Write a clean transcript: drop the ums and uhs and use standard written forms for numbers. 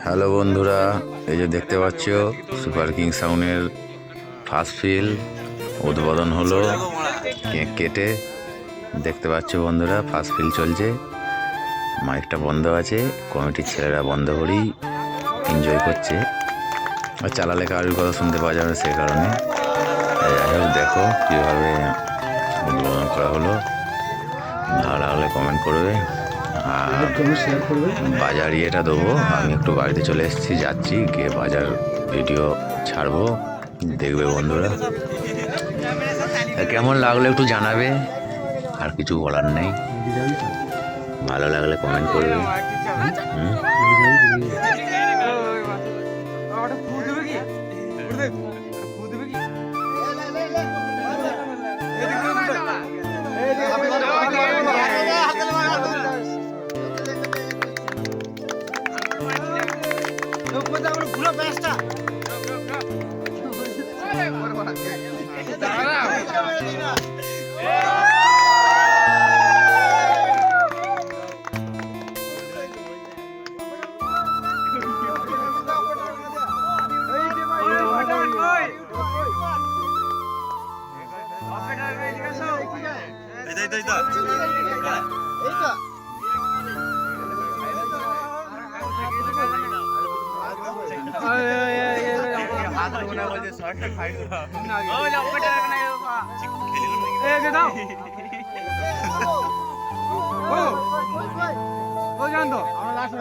Hello বন্ধুরা, এই যে দেখতে পাচ্ছ সুপার কিং সাউন্ডের ফার্স্ট ফিল উদ্বোধন হলো। কেক কেটে দেখতে পাচ্ছ বন্ধুরা, ফার্স্ট ফিল চলছে। মাইকটা বন্ধ আছে, কমিটির ছেলেরা বন্ধ করেই এনজয় করছে। আর চালালে কারোর কথা শুনতে পাওয়া যাবে সে কারণে। যাই হোক, দেখো কীভাবে উদ্বোধন করা হলো। ভালো লাগলে কমেন্ট করবে আর বাজার ইয়েটা দেবো। আমি একটু বাড়িতে চলে এসেছি, যাচ্ছি গিয়ে বাজার ভিডিও ছাড়বো, দেখবে বন্ধুরা। কেমন লাগলো একটু জানাবে, আর কিছু বলার নেই। ভালো লাগলে কমেন্ট করবে। পুরো ব্যাসটা জানতো আমরা লাস্ট